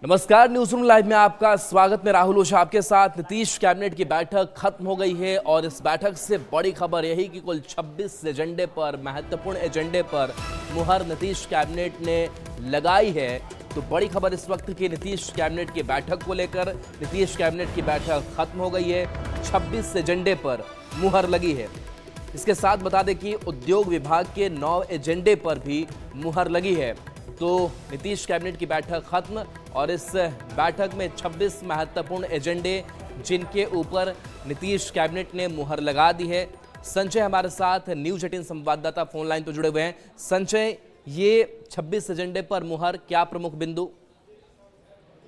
नमस्कार, news room live में आपका स्वागत। मैं राहुल ओझा आपके साथ। नीतीश कैबिनेट की बैठक खत्म हो गई है और इस बैठक से बड़ी खबर यही कि कुल 26 एजेंडे पर, महत्वपूर्ण एजेंडे पर मुहर नीतीश कैबिनेट ने लगाई है। तो बड़ी खबर इस वक्त की नीतीश कैबिनेट की बैठक को लेकर। नीतीश कैबिनेट की बैठक खत्म हो गई है, 26 एजेंडे पर मुहर लगी है। इसके साथ बता दें कि उद्योग विभाग के 9 एजेंडे पर भी मुहर लगी है। तो नीतीश कैबिनेट की बैठक खत्म और इस बैठक में 26 महत्वपूर्ण एजेंडे जिनके ऊपर नीतीश कैबिनेट ने मुहर लगा दी है। संजय हमारे साथ न्यूज 18 संवाददाता फोन लाइन पर जुड़े हुए हैं। संजय, ये 26 एजेंडे पर मुहर, क्या प्रमुख बिंदु?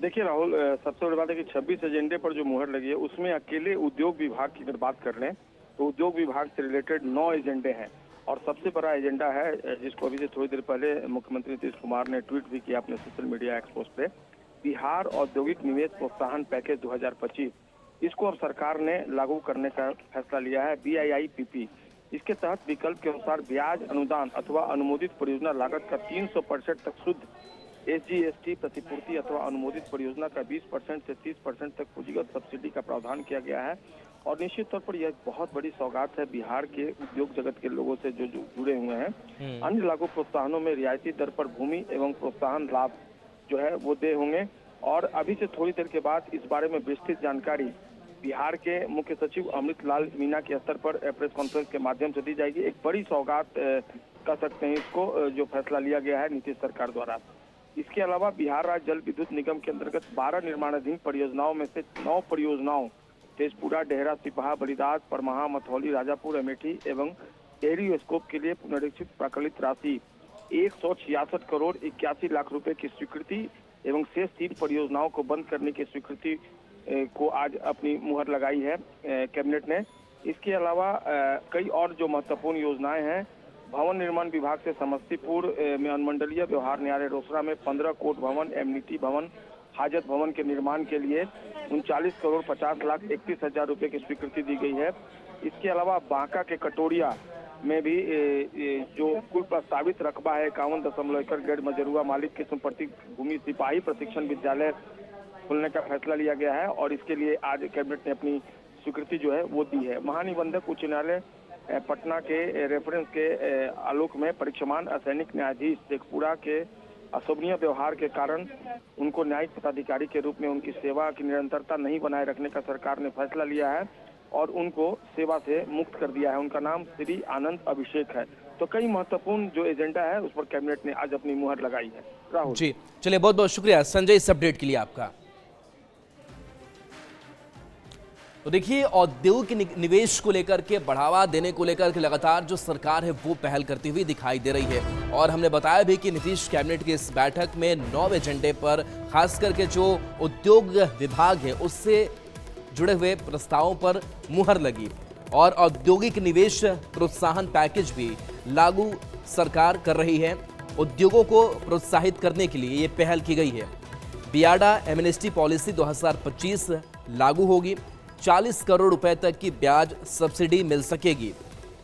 देखिए राहुल, सबसे बड़ी बात है कि 26 एजेंडे पर जो मुहर लगी है उसमें अकेले उद्योग विभाग की अगर बात कर लें तो उद्योग विभाग से रिलेटेड 9 एजेंडे हैं। और सबसे बड़ा एजेंडा है जिसको अभी से थोड़ी देर पहले मुख्यमंत्री नीतीश कुमार ने ट्वीट भी किया अपने सोशल मीडिया एक्स पोस्ट पे, बिहार औद्योगिक निवेश प्रोत्साहन पैकेज 2025। इसको अब सरकार ने लागू करने का फैसला लिया है, BIIPP। इसके तहत विकल्प के अनुसार ब्याज अनुदान अथवा अनुमोदित परियोजना लागत का 300% तक शुद्ध SGST प्रतिपूर्ति अथवा अनुमोदित परियोजना का 20% से 30% तक पूंजीगत सब्सिडी का प्रावधान किया गया है। और निश्चित तौर पर यह बहुत बड़ी सौगात है बिहार के उद्योग जगत के लोगों से जो जुड़े हुए हैं। अन्य लागू प्रोत्साहनों में रियायती दर पर भूमि एवं प्रोत्साहन लाभ जो है वो दे होंगे। और अभी से थोड़ी देर के बाद इस बारे में विस्तृत जानकारी बिहार के मुख्य सचिव अमृत लाल मीणा के स्तर पर प्रेस कॉन्फ्रेंस के माध्यम से दी जाएगी। एक बड़ी सौगात कह सकते हैं इसको, जो फैसला लिया गया है नीतीश सरकार द्वारा। इसके अलावा बिहार राज्य जल विद्युत निगम के अंतर्गत 12 निर्माणाधीन परियोजनाओं में से 9 परियोजनाओं तेजपुरा, डेहरा, सिपाहा, बलिदास, परमाहा, मथौली, राजापुर, अमेठी एवं एरियो स्कोप के लिए पुनरीक्षित प्राकलित राशि 166 करोड़ 81 लाख रुपए की स्वीकृति एवं शेष 3 परियोजनाओं को बंद करने की स्वीकृति को आज अपनी मुहर लगाई है कैबिनेट ने। इसके अलावा कई और जो महत्वपूर्ण योजनाएं हैं, भवन निर्माण विभाग से समस्तीपुर में अनुमंडलीय व्यवहार न्यायालय रोसड़ा में 15 कोर्ट भवन, एमनिटी भवन, हाजत भवन के निर्माण के लिए 39 करोड़ 50 लाख 31 हजार रुपए की स्वीकृति दी गई है। इसके अलावा बांका के कटोरिया में भी जो कुल प्रस्तावित रकबा है 51.1 एकड़ गैर मजरूआ मालिक की संपत्ति भूमि सिपाही प्रशिक्षण विद्यालय खोलने का फैसला लिया गया है। और इसके लिए आज कैबिनेट ने अपनी स्वीकृति जो है वो दी है। महानिबंधक उच्च न्यायालय पटना के रेफरेंस के आलोक में परीक्षमान असैनिक न्यायाधीश शेखपुरा के अशोभनीय व्यवहार के कारण उनको न्यायिक पदाधिकारी के रूप में उनकी सेवा की निरंतरता नहीं बनाए रखने का सरकार ने फैसला लिया है और उनको सेवा से मुक्त कर दिया है। उनका नाम श्री आनंद अभिषेक है। तो कई महत्वपूर्ण जो एजेंडा है उस पर कैबिनेट ने आज अपनी मुहर लगाई है। राहुल जी, चलिए, बहुत बहुत शुक्रिया संजय इस अपडेट के लिए आपका। तो देखिए, औद्योगिक निवेश को लेकर के, बढ़ावा देने को लेकर के लगातार जो सरकार है वो पहल करती हुई दिखाई दे रही है। और हमने बताया भी कि नीतीश कैबिनेट की इस बैठक में 9 एजेंडे पर खास करके जो उद्योग विभाग है उससे जुड़े हुए प्रस्तावों पर मुहर लगी। और औद्योगिक निवेश प्रोत्साहन पैकेज भी लागू सरकार कर रही है। उद्योगों को प्रोत्साहित करने के लिए ये पहल की गई है। बियाडा एमनेस्टी पॉलिसी 2025 लागू होगी। 40 करोड़ रुपए तक की ब्याज सब्सिडी मिल सकेगी।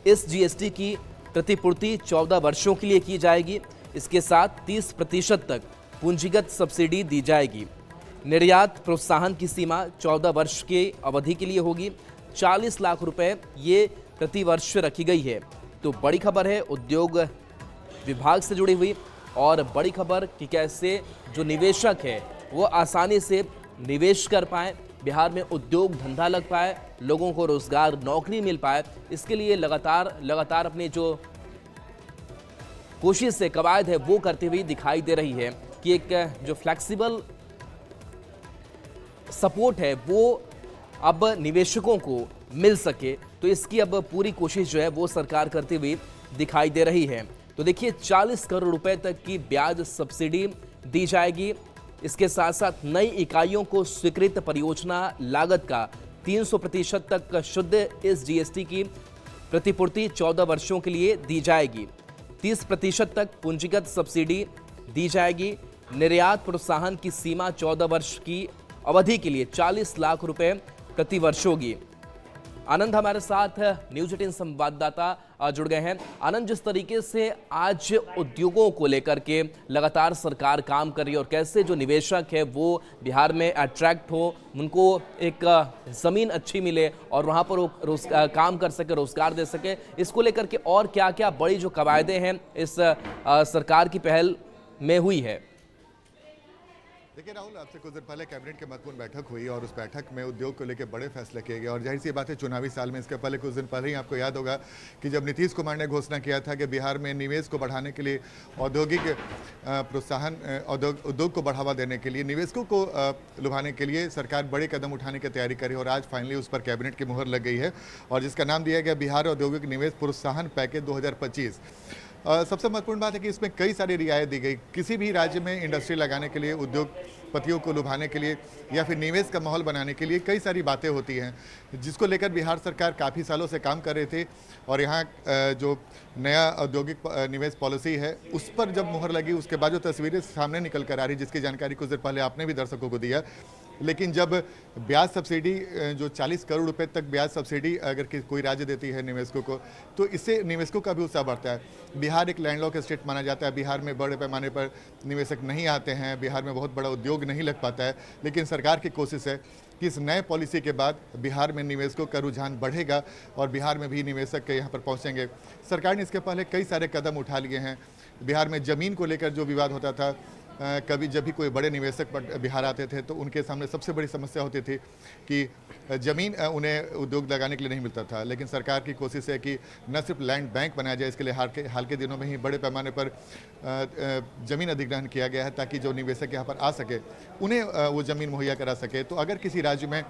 इस GST की प्रतिपूर्ति 14 वर्षों के लिए की जाएगी। इसके साथ 30% तक पूंजीगत सब्सिडी दी जाएगी। निर्यात प्रोत्साहन की सीमा 14 वर्ष की अवधि के लिए होगी। 40 लाख रुपए ये प्रति वर्ष रखी गई है। तो बड़ी खबर है उद्योग विभाग से जुड़ी हुई, और बड़ी खबर कि कैसे जो निवेशक है वो आसानी से निवेश कर पाए, बिहार में उद्योग धंधा लग पाए, लोगों को रोजगार नौकरी मिल पाए। इसके लिए लगातार अपनी जो कोशिश है, कवायद है वो करती हुई दिखाई दे रही है कि एक जो फ्लेक्सिबल सपोर्ट है वो अब निवेशकों को मिल सके। तो इसकी अब पूरी कोशिश जो है वो सरकार करती हुई दिखाई दे रही है। तो देखिए, 40 करोड़ रुपए तक की ब्याज सब्सिडी दी जाएगी। इसके साथ साथ नई इकाइयों को स्वीकृत परियोजना लागत का 300% तक शुद्ध इस GST की प्रतिपूर्ति 14 वर्षों के लिए दी जाएगी। 30% तक पूंजीगत सब्सिडी दी जाएगी। निर्यात प्रोत्साहन की सीमा 14 वर्ष की अवधि के लिए 40 लाख रुपए प्रति वर्ष होगी। आनंद हमारे साथ न्यूज 18 संवाददाता जुड़ गए हैं। आनंद, जिस तरीके से आज उद्योगों को लेकर के लगातार सरकार काम कर रही है और कैसे जो निवेशक है वो बिहार में अट्रैक्ट हो, उनको एक ज़मीन अच्छी मिले और वहां पर वो काम कर सके, रोजगार दे सके, इसको लेकर के और क्या क्या बड़ी जो कवायदे हैं इस सरकार की पहल में हुई है? देखिए राहुल, आपसे कुछ दिन पहले कैबिनेट की महत्वपूर्ण बैठक हुई और उस बैठक में उद्योग को लेकर बड़े फैसले किए गए और जाहिर सी बात है चुनावी साल में इसके पहले कुछ दिन पहले ही आपको याद होगा कि जब नीतीश कुमार ने घोषणा किया था कि बिहार में निवेश को बढ़ाने के लिए, औद्योगिक प्रोत्साहन, उद्योग को बढ़ावा देने के लिए, निवेशकों को लुभाने के लिए सरकार बड़े कदम उठाने की तैयारी करी और आज फाइनली उस पर कैबिनेट की मुहर लग गई है और जिसका नाम दिया गया बिहार औद्योगिक निवेश प्रोत्साहन पैकेज 2025। सबसे महत्वपूर्ण बात है कि इसमें कई सारी रियायत दी गई। किसी भी राज्य में इंडस्ट्री लगाने के लिए, उद्योगपतियों को लुभाने के लिए या फिर निवेश का माहौल बनाने के लिए कई सारी बातें होती हैं, जिसको लेकर बिहार सरकार काफ़ी सालों से काम कर रही थी और यहाँ जो नया औद्योगिक निवेश पॉलिसी है उस पर जब मुहर लगी उसके बाद जो तस्वीरें सामने निकल कर आ रही, जिसकी जानकारी कुछ देर पहले आपने भी दर्शकों को दिया, लेकिन जब ब्याज सब्सिडी जो 40 करोड़ रुपए तक ब्याज सब्सिडी अगर कोई राज्य देती है निवेशकों को, तो इससे निवेशकों का भी उत्साह बढ़ता है। बिहार एक लैंडलॉक स्टेट माना जाता है, बिहार में बड़े पैमाने पर निवेशक नहीं आते हैं, बिहार में बहुत बड़ा उद्योग नहीं लग पाता है, लेकिन सरकार की कोशिश है कि इस नए पॉलिसी के बाद बिहार में निवेशकों का रुझान बढ़ेगा और बिहार में भी निवेशक के यहाँ पर पहुँचेंगे। सरकार ने इसके पहले कई सारे कदम उठा लिए हैं। बिहार में ज़मीन को लेकर जो विवाद होता था, कभी जब भी कोई बड़े निवेशक बिहार आते थे तो उनके सामने सबसे बड़ी समस्या होती थी कि ज़मीन उन्हें उद्योग लगाने के लिए नहीं मिलता था, लेकिन सरकार की कोशिश है कि न सिर्फ लैंड बैंक बनाया जाए, इसके लिए हाल के दिनों में ही बड़े पैमाने पर ज़मीन अधिग्रहण किया गया है ताकि जो निवेशक यहाँ पर आ सके उन्हें वो ज़मीन मुहैया करा सके। तो अगर किसी राज्य में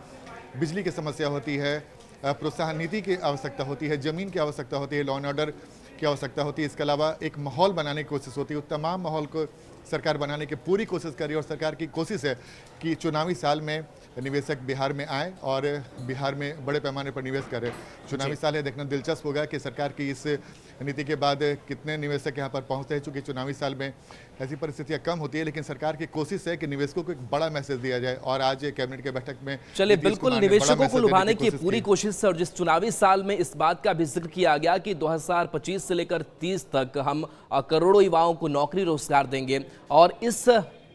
बिजली की समस्या होती है, प्रोत्साहन नीति की आवश्यकता होती है, ज़मीन की आवश्यकता होती है, लॉ एंड ऑर्डर की आवश्यकता होती है, इसके अलावा एक माहौल बनाने की कोशिश होती है, उस तमाम माहौल को सरकार बनाने की पूरी कोशिश करी और सरकार की कोशिश है कि चुनावी साल में निवेशक बिहार में आए और बिहार में बड़े पैमाने पर निवेश करें। चुनावी साल है, देखना दिलचस्प होगा कि सरकार की इस नीति के बाद कितने निवेशक यहाँ पर पहुँचते हैं। चूँकि चुनावी साल में ऐसी परिस्थितियाँ कम होती है, लेकिन सरकार की कोशिश है कि निवेशकों को एक बड़ा मैसेज दिया जाए और आज कैबिनेट की बैठक में चलिए बिल्कुल निवेशकों को लुभाने की पूरी कोशिश है और जिस चुनावी साल में इस बात का भी जिक्र किया गया कि 2025 से लेकर 30 तक हम करोड़ों युवाओं को नौकरी रोजगार देंगे और इस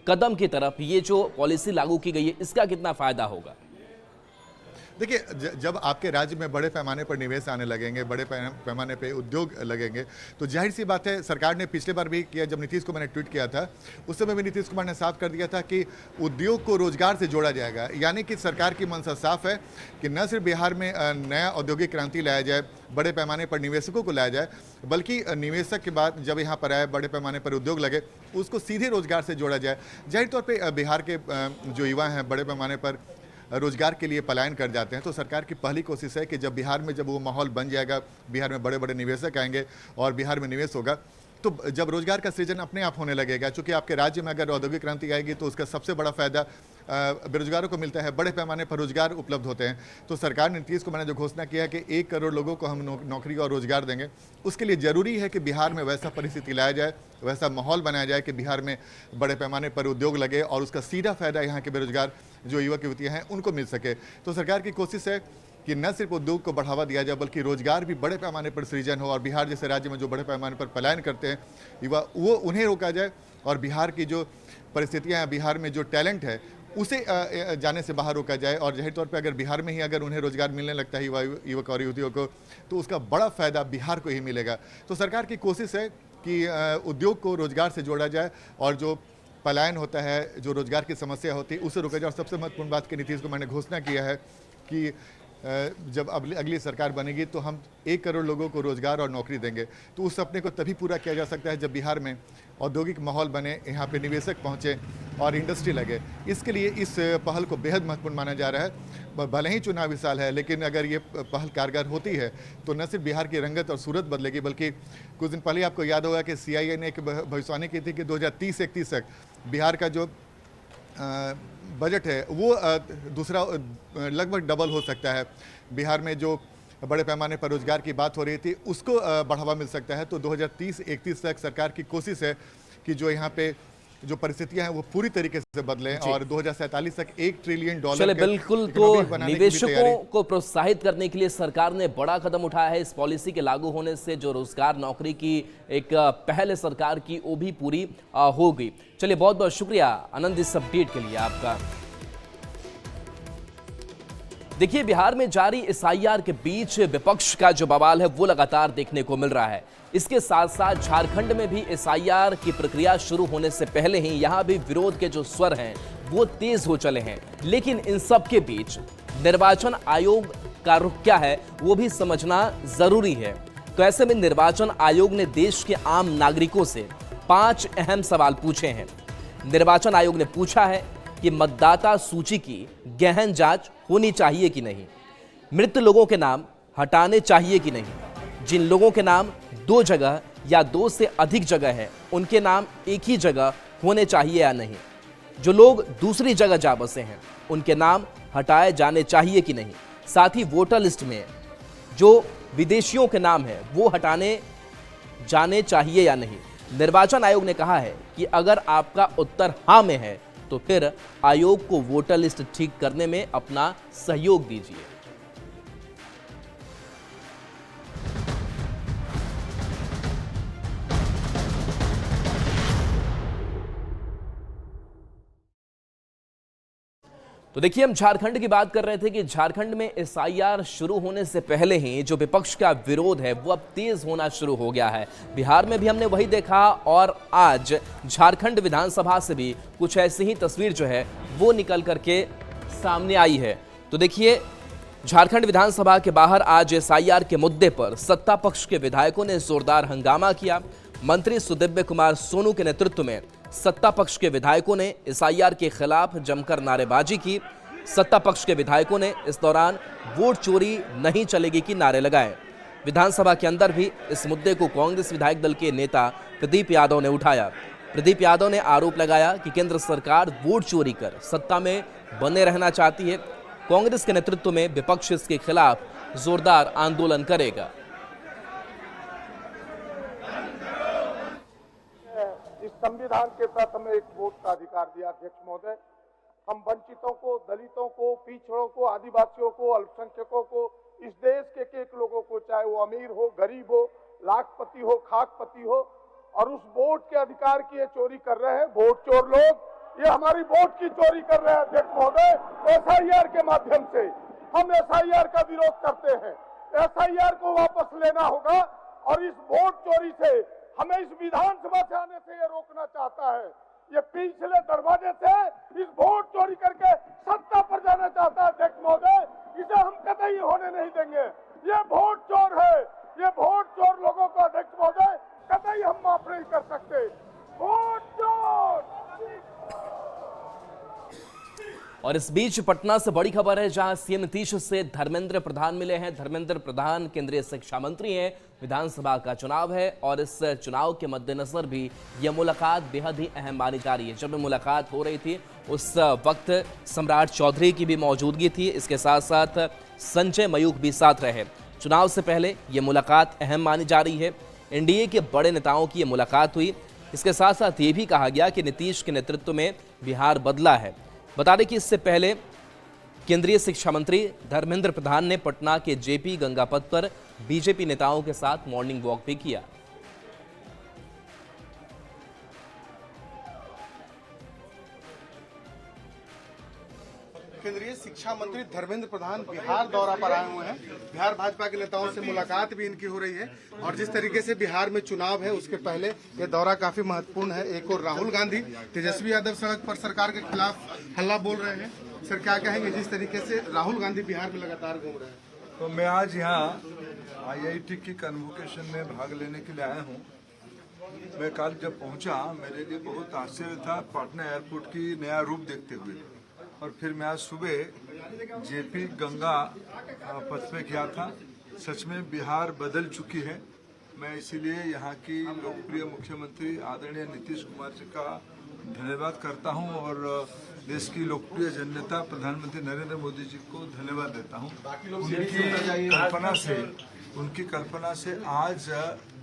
कदम की तरफ ये जो पॉलिसी लागू की गई है इसका कितना फायदा होगा? देखिए, जब आपके राज्य में बड़े पैमाने पर निवेश आने लगेंगे, बड़े पैमाने पे उद्योग लगेंगे, तो जाहिर सी बात है सरकार ने पिछले बार भी किया, जब नीतीश कुमार ने ट्वीट किया था उस समय भी नीतीश कुमार ने साफ कर दिया था कि उद्योग को रोजगार से जोड़ा जाएगा। यानी कि सरकार की मंशा साफ है कि न सिर्फ बिहार में नया औद्योगिक क्रांति लाया जाए, बड़े पैमाने पर निवेशकों को लाया जाए, बल्कि निवेशक के बाद जब यहाँ पर आए, बड़े पैमाने पर उद्योग लगे, उसको सीधे रोजगार से जोड़ा जाए। जाहिर तौर पर बिहार के जो युवा हैं बड़े पैमाने पर रोजगार के लिए पलायन कर जाते हैं, तो सरकार की पहली कोशिश है कि जब बिहार में जब वो माहौल बन जाएगा, बिहार में बड़े बड़े निवेशक आएंगे और बिहार में निवेश होगा, तो जब रोजगार का सृजन अपने आप होने लगेगा। चूंकि आपके राज्य में अगर औद्योगिक क्रांति आएगी तो उसका सबसे बड़ा फायदा बेरोजगारों को मिलता है, बड़े पैमाने पर रोजगार उपलब्ध होते हैं। तो सरकार ने, नीतीश कुमार ने जो घोषणा किया है कि 1 करोड़ लोगों को हम नौकरी और रोजगार देंगे, उसके लिए जरूरी है कि बिहार में वैसा परिस्थिति लाया जाए, वैसा माहौल बनाया जाए कि बिहार में बड़े पैमाने पर उद्योग लगे और उसका सीधा फायदा यहाँ के बेरोजगार जो युवक युवतियाँ हैं उनको मिल सके। तो सरकार की कोशिश है कि न सिर्फ उद्योग को बढ़ावा दिया जाए बल्कि रोजगार भी बड़े पैमाने पर सृजन हो और बिहार जैसे राज्य में जो बड़े पैमाने पर पलायन करते हैं युवा, वो उन्हें रोका जाए और बिहार की जो परिस्थितियां हैं, बिहार में जो टैलेंट है उसे जाने से बाहर रोका जाए। और जाहिर तौर पे अगर बिहार में ही अगर उन्हें रोजगार मिलने लगता है युवक और युवतियों को, तो उसका बड़ा फायदा बिहार को ही मिलेगा। तो सरकार की कोशिश है कि उद्योग को रोजगार से जोड़ा जाए और जो पलायन होता है, जो रोजगार की समस्या होती है, उसे रोका जाए। और सबसे महत्वपूर्ण बात कि नीतीश कुमार ने घोषणा किया है कि जब अगली सरकार बनेगी तो हम 1 करोड़ लोगों को रोजगार और नौकरी देंगे। तो उस सपने को तभी पूरा किया जा सकता है जब बिहार में औद्योगिक माहौल बने, यहाँ पे निवेशक पहुँचे और इंडस्ट्री लगे। इसके लिए इस पहल को बेहद महत्वपूर्ण माना जा रहा है। भले ही चुनावी साल है, लेकिन अगर ये पहल कारगर होती है तो न सिर्फ बिहार की रंगत और सूरत बदलेगी, बल्कि कुछ दिन पहले आपको याद होगा कि CII ने एक भविष्यवाणी की थी कि 2030-31 तक बिहार का जो बजट है वो दूसरा लगभग डबल हो सकता है। बिहार में जो बड़े पैमाने पर रोजगार की बात हो रही थी उसको बढ़ावा मिल सकता है। तो 2030-31 तक सरकार की कोशिश है कि जो यहाँ पे जो परिस्थितियां हैं वो पूरी तरीके से बदलें और 2047 तक $1 ट्रिलियन चले बिल्कुल। तो निवेशकों को प्रोत्साहित करने के लिए सरकार ने बड़ा कदम उठाया है। इस पॉलिसी के लागू होने से जो रोजगार नौकरी की एक पहल सरकार की वो भी पूरी हो गई। चलिए, बहुत बहुत शुक्रिया आनंद इस अपडेट के लिए आपका। देखिए, बिहार में जारी एसआईआर के बीच विपक्ष का जो बवाल है वो लगातार देखने को मिल रहा है। इसके साथ साथ झारखंड में भी एसआईआर की प्रक्रिया शुरू होने से पहले ही यहां भी विरोध के जो स्वर हैं वो तेज हो चले हैं। लेकिन इन सब के बीच निर्वाचन आयोग का रुख क्या है वो भी समझना जरूरी है। तो ऐसे में निर्वाचन आयोग ने देश के आम नागरिकों से 5 अहम सवाल पूछे हैं। निर्वाचन आयोग ने पूछा है कि मतदाता सूची की गहन जांच होनी चाहिए कि नहीं, मृत लोगों के नाम हटाने चाहिए कि नहीं, जिन लोगों के नाम 2 जगह या 2 से अधिक जगह है उनके नाम एक ही जगह होने चाहिए या नहीं, जो लोग दूसरी जगह जा बसे हैं उनके नाम हटाए जाने चाहिए कि नहीं, साथ ही वोटर लिस्ट में जो विदेशियों के नाम है वो हटाने जाने चाहिए या नहीं। निर्वाचन आयोग ने कहा है कि अगर आपका उत्तर हाँ में है तो फिर आयोग को वोटर लिस्ट ठीक करने में अपना सहयोग दीजिए। तो देखिए, हम झारखंड की बात कर रहे थे कि झारखंड में एसआईआर शुरू होने से पहले ही जो विपक्ष का विरोध है वो अब तेज होना शुरू हो गया है। बिहार में भी हमने वही देखा और आज झारखंड विधानसभा से भी कुछ ऐसी ही तस्वीर जो है वो निकल करके सामने आई है। तो देखिए, झारखंड विधानसभा के बाहर आज एसआईआर के मुद्दे पर सत्ता पक्ष के विधायकों ने जोरदार हंगामा किया। मंत्री सुदिव्य कुमार सोनू के नेतृत्व में सत्ता पक्ष के विधायकों ने एसआईआर के खिलाफ जमकर नारेबाजी की। सत्ता पक्ष के विधायकों ने इस दौरान वोट चोरी नहीं चलेगी की नारे लगाए। विधानसभा के अंदर भी इस मुद्दे को कांग्रेस विधायक दल के नेता प्रदीप यादव ने उठाया। प्रदीप यादव ने आरोप लगाया कि केंद्र सरकार वोट चोरी कर सत्ता में बने रहना चाहती है। कांग्रेस के नेतृत्व में विपक्ष इसके खिलाफ जोरदार आंदोलन करेगा। संविधान के तहत हमें एक वोट का अधिकार दिया। अध्यक्ष महोदय, हम वंचितों को, दलितों को, पिछड़ों को, आदिवासियों को, अल्पसंख्यकों को, इस देश के एक लोगों को, चाहे वो अमीर हो, गरीब हो, लाखपति हो, खाकपति हो, और उस वोट के अधिकार की ये चोरी कर रहे हैं वोट चोर लोग। ये हमारी वोट की चोरी कर रहे हैं। अध्यक्ष महोदय, एसआईआर के माध्यम से हम एसआईआर का विरोध करते हैं। एसआईआर को वापस लेना होगा और इस वोट चोरी से हमें इस विधानसभा से आने से ये रोकना चाहता है। ये पिछले दरवाजे से इस वोट चोरी करके सत्ता पर जाना चाहता है। अध्यक्ष महोदय, इसे हम कतई होने नहीं देंगे। ये वोट चोर है। ये वोट चोर लोगों को अध्यक्ष महोदय कतई हम माफ नहीं कर सकते। वोट चोर। और इस बीच पटना से बड़ी खबर है, जहां सीएम नीतीश से धर्मेंद्र प्रधान मिले हैं। धर्मेंद्र प्रधान केंद्रीय शिक्षा मंत्री हैं। विधानसभा का चुनाव है और इस चुनाव के मद्देनजर भी यह मुलाकात बेहद ही अहम मानी जा रही है। जब मुलाकात हो रही थी उस वक्त सम्राट चौधरी की भी मौजूदगी थी। इसके साथ साथ संजय मयूख भी साथ रहे। चुनाव से पहले यह मुलाकात अहम मानी जा रही है। एनडीए के बड़े नेताओं की यह मुलाकात हुई। इसके साथ साथ ये भी कहा गया कि नीतीश के नेतृत्व में बिहार बदला है। बता दें कि इससे पहले केंद्रीय शिक्षा मंत्री धर्मेंद्र प्रधान ने पटना के जेपी गंगा पथ पर बीजेपी नेताओं के साथ मॉर्निंग वॉक भी किया। केंद्रीय शिक्षा मंत्री धर्मेंद्र प्रधान बिहार दौरा पर आए हुए हैं। बिहार भाजपा के नेताओं से मुलाकात भी इनकी हो रही है और जिस तरीके से बिहार में चुनाव है उसके पहले ये दौरा काफी महत्वपूर्ण है। एक और राहुल गांधी, तेजस्वी यादव सड़क पर सरकार के खिलाफ हल्ला बोल रहे हैं। सर, क्या कहेंगे जिस तरीके से राहुल गांधी बिहार में लगातार घूम रहे हैं? तो मैं आज यहाँ IIT की कन्वोकेशन में भाग लेने के लिए आया हूँ। मैं कल जब पहुँचा मेरे लिए बहुत आश्चर्य था पटना एयरपोर्ट की नया रूप देखते हुए, और फिर मैं आज सुबह जेपी गंगा पथ पे गया था। सच में बिहार बदल चुकी है। मैं इसीलिए यहाँ की लोकप्रिय मुख्यमंत्री आदरणीय नीतीश कुमार जी का धन्यवाद करता हूँ और देश की लोकप्रिय जननेता प्रधानमंत्री नरेंद्र मोदी जी को धन्यवाद देता हूँ। उनकी कल्पना से आज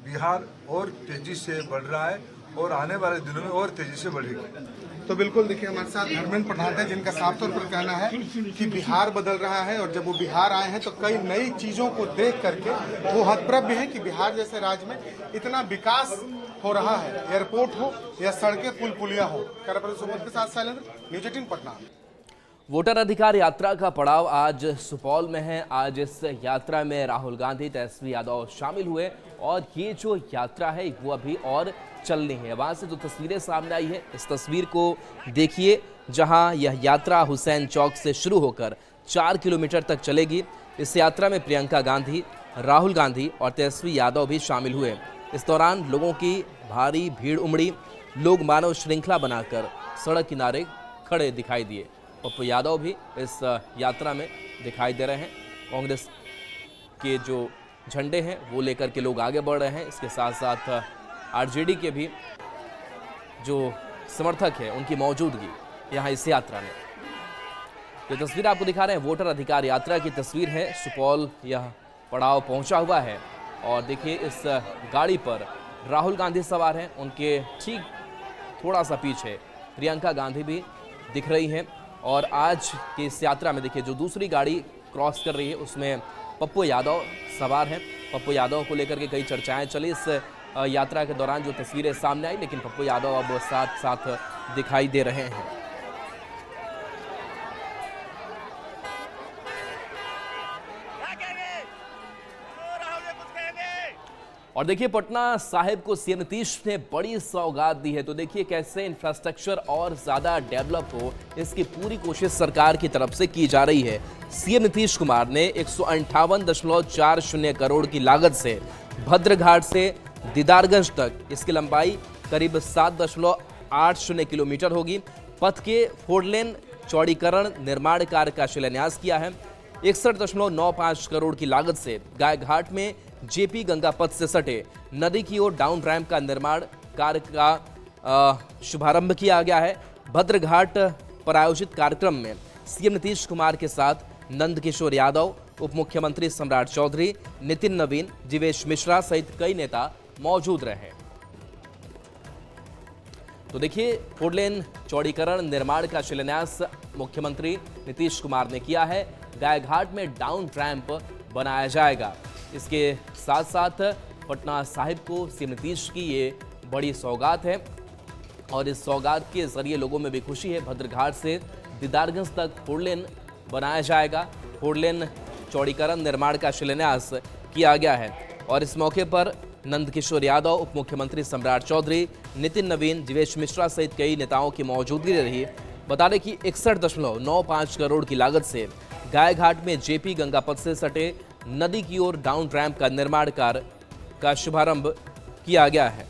बिहार और तेजी से बढ़ रहा है और आने वाले दिनों में और तेजी से बढ़ेगी। तो बिल्कुल देखिए हमारे साथ धर्मेंद्र प्रधान है, जिनका साफ तौर पर कहना है कि बिहार बदल रहा है, और जब वो बिहार आए हैं तो कई नई चीजों को देख करके वो हतप्रभ भी है कि बिहार जैसे राज्य में इतना विकास हो रहा है, एयरपोर्ट हो या सड़कें पुल पुलिया हो। कैमरा सुबोध के साथ शैलेंद्र, न्यूज 18 पटना। वोटर अधिकार यात्रा का पड़ाव आज सुपौल में है। आज इस यात्रा में राहुल गांधी, तेजस्वी यादव शामिल हुए और ये जो यात्रा है वो अभी और चलनी है। वहां से जो तस्वीरें सामने आई है, इस तस्वीर को देखिए, जहां यह यात्रा हुसैन चौक से शुरू होकर 4 किलोमीटर तक चलेगी। इस यात्रा में प्रियंका गांधी, राहुल गांधी और तेजस्वी यादव भी शामिल हुए। इस दौरान लोगों की भारी भीड़ उमड़ी। लोग मानव श्रृंखला बनाकर सड़क किनारे खड़े दिखाई दिए। पप्पू यादव भी इस यात्रा में दिखाई दे रहे हैं। कांग्रेस के जो झंडे हैं वो लेकर के लोग आगे बढ़ रहे हैं। इसके साथ साथ आरजेडी के भी जो समर्थक हैं उनकी मौजूदगी यहाँ इस यात्रा में। जो तस्वीर आपको दिखा रहे हैं वोटर अधिकार यात्रा की तस्वीर है। सुपौल यह पड़ाव पहुंचा हुआ है और देखिए इस गाड़ी पर राहुल गांधी सवार हैं। उनके ठीक थोड़ा सा पीछे प्रियंका गांधी भी दिख रही हैं। और आज की इस यात्रा में देखिए जो दूसरी गाड़ी क्रॉस कर रही है उसमें पप्पू यादव सवार हैं। पप्पू यादव को लेकर के कई चर्चाएं चली इस यात्रा के दौरान, जो तस्वीरें सामने आई, लेकिन पप्पू यादव अब साथ साथ दिखाई दे रहे हैं। और देखिए पटना साहिब को सीएम नीतीश ने बड़ी सौगात दी है। तो देखिए कैसे इंफ्रास्ट्रक्चर और ज्यादा डेवलप हो, इसकी पूरी कोशिश सरकार की तरफ से की जा रही है। सीएम नीतीश कुमार ने 158.40 करोड़ की लागत से भद्रघाट से दीदारगंज तक, इसकी लंबाई करीब 7.80 किलोमीटर होगी, पथ के 4 लेन चौड़ीकरण निर्माण कार्य का शिलान्यास किया है। 61.95 करोड़ की लागत से गायघाट में जेपी गंगा पथ से सटे नदी की ओर डाउन रैंप का निर्माण कार्य का शुभारंभ किया गया है। भद्रघाट पर आयोजित कार्यक्रम में सीएम नीतीश कुमार के साथ नंदकिशोर यादव, उप मुख्यमंत्री सम्राट चौधरी, नितिन नवीन, जीवेश मिश्रा सहित कई नेता मौजूद रहे। तो देखिए 4 लेन चौड़ीकरण निर्माण का शिलान्यास मुख्यमंत्री नीतीश कुमार ने किया है। गायघाट में डाउन रैंप बनाया जाएगा। इसके साथ साथ पटना साहिब को सीएम नीतीश की ये बड़ी सौगात है और इस सौगात के जरिए लोगों में भी खुशी है। भद्रघाट से दीदारगंज तक 4 लेन बनाया जाएगा। 4 लेन चौड़ीकरण निर्माण का शिलान्यास किया गया है और इस मौके पर नंदकिशोर यादव, उप मुख्यमंत्री सम्राट चौधरी, नितिन नवीन, जीवेश मिश्रा सहित कई नेताओं की मौजूदगी रही। बता दें कि 61.95 करोड़ की लागत से गायघाट में जेपी गंगा पथ से सटे नदी की ओर डाउन रैंप का निर्माण कार्य का शुभारंभ किया गया है।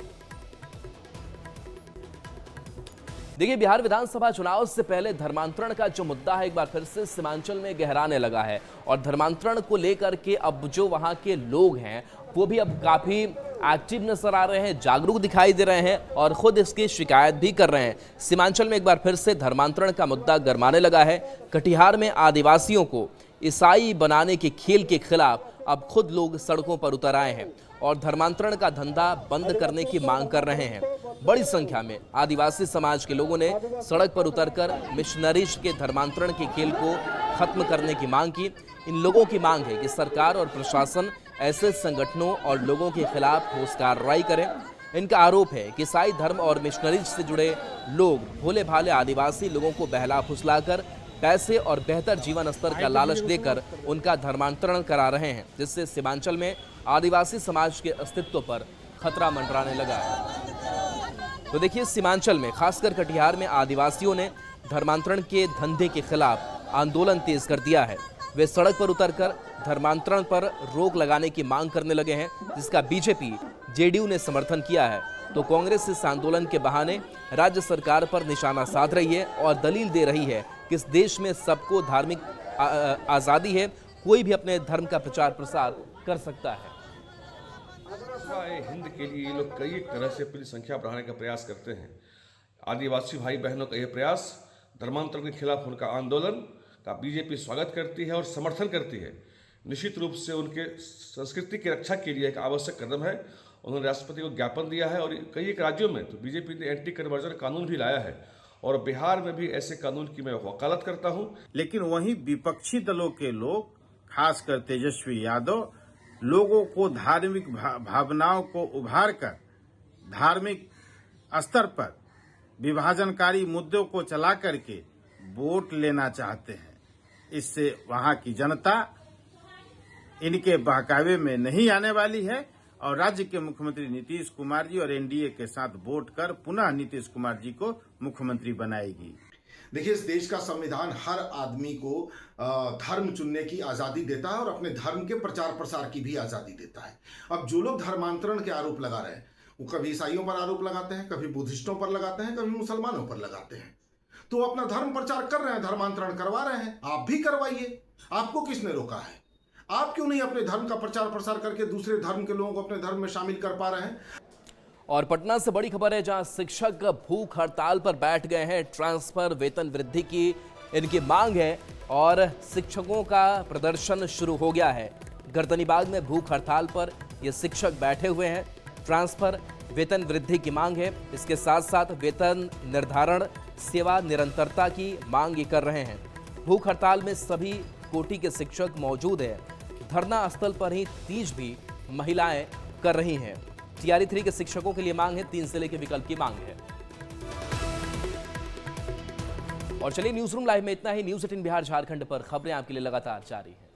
देखिए बिहार विधानसभा चुनाव से पहले धर्मांतरण का जो मुद्दा है एक बार फिर से सीमांचल में गहराने लगा है और धर्मांतरण को लेकर के अब जो वहां के लोग हैं वो भी अब काफी एक्टिव नजर आ रहे हैं, जागरूक दिखाई दे रहे हैं और खुद इसकी शिकायत भी कर रहे हैं। सीमांचल में एक बार फिर से धर्मांतरण का मुद्दा गरमाने लगा है। कटिहार में आदिवासियों को ईसाई बनाने के खेल के खिलाफ अब खुद लोग सड़कों पर उतर आए हैं और धर्मांतरण का धंधा बंद करने की मांग कर रहे हैं। बड़ी संख्या में आदिवासी समाज के लोगों ने सड़क पर उतरकर मिशनरीज के धर्मांतरण के खेल को खत्म करने की मांग की। इन लोगों की मांग है कि सरकार और प्रशासन ऐसे संगठनों और लोगों के खिलाफ ठोस कार्रवाई करें। इनका आरोप है कि ईसाई धर्म और मिशनरीज से जुड़े लोग भोले भाले आदिवासी लोगों को बहला फुसलाकर पैसे और बेहतर जीवन स्तर का लालच देकर उनका धर्मांतरण करा रहे हैं, जिससे सीमांचल में आदिवासी समाज के अस्तित्व पर खतरा मंडराने लगा है। तो देखिए सीमांचल में खासकर कटिहार में आदिवासियों ने धर्मांतरण के धंधे के खिलाफ आंदोलन तेज कर दिया है। वे सड़क पर उतरकर धर्मांतरण पर रोक लगाने की मांग करने लगे हैं, जिसका बीजेपी जेडीयू ने समर्थन किया है। तो कांग्रेस इस आंदोलन के बहाने राज्य सरकार पर निशाना साध रही है और दलील दे रही है कि इस देश में सबको धार्मिक आज़ादी है, कोई भी अपने धर्म का प्रचार प्रसार कर सकता है। हिंद के लिए ये लोग कई तरह से अपनी संख्या बढ़ाने का प्रयास करते हैं। आदिवासी भाई बहनों का ये प्रयास, धर्मांतरण के खिलाफ उनका आंदोलन का बीजेपी स्वागत करती है और समर्थन करती है। निश्चित रूप से उनके संस्कृति की रक्षा के लिए एक आवश्यक कदम है उन्होंने राष्ट्रपति को ज्ञापन दिया है और कई एक राज्यों में तो बीजेपी ने एंटी कन्वर्जन कानून भी लाया है और बिहार में भी ऐसे कानून की मैं वकालत करता हूं। लेकिन वहीं विपक्षी दलों के लोग, खासकर तेजस्वी यादव, लोगों को धार्मिक भावनाओं को उभार कर धार्मिक स्तर पर विभाजनकारी मुद्दों को चला करके वोट लेना चाहते हैं। इससे वहां की जनता इनके बहकावे में नहीं आने वाली है और राज्य के मुख्यमंत्री नीतीश कुमार जी और एनडीए के साथ वोट कर पुनः नीतीश कुमार जी को मुख्यमंत्री बनाएगी। देखिए, इस देश का संविधान हर आदमी को धर्म चुनने की आज़ादी देता है और अपने धर्म के प्रचार प्रसार की भी आज़ादी देता है। अब जो लोग धर्मांतरण के आरोप लगा रहे हैं, वो कभी ईसाइयों पर आरोप लगाते हैं, कभी बुद्धिस्टों पर लगाते हैं, कभी मुसलमानों पर लगाते हैं। तो अपना धर्म प्रचार कर रहे हैं, धर्मांतरण करवा रहे हैं। आप भी करवाइए, आपको किसने रोका है? आप क्यों नहीं अपने धर्म का प्रचार प्रसार करके दूसरे धर्म के लोगों को अपने धर्म में शामिल कर पा रहे हैं? और पटना से बड़ी खबर है, जहां शिक्षक भूख हड़ताल पर बैठ गए हैं। ट्रांसफर, वेतन वृद्धि की इनकी मांग है और शिक्षकों का प्रदर्शन शुरू हो गया है। गर्दनीबाग में भूख हड़ताल पर ये शिक्षक बैठे हुए हैं। ट्रांसफर, वेतन वृद्धि की मांग है। इसके साथ साथ वेतन निर्धारण, सेवा निरंतरता की मांग ये कर रहे हैं। भूख हड़ताल में सभी कोटि के शिक्षक मौजूद हैं। धरना स्थल पर ही तीज भी महिलाएं कर रही हैं। टीआरई 3 के शिक्षकों के लिए मांग है, 3 जिले के विकल्प की मांग है। और चलिए, न्यूज रूम लाइव में इतना ही। न्यूज 18 बिहार झारखंड पर खबरें आपके लिए लगातार जारी है।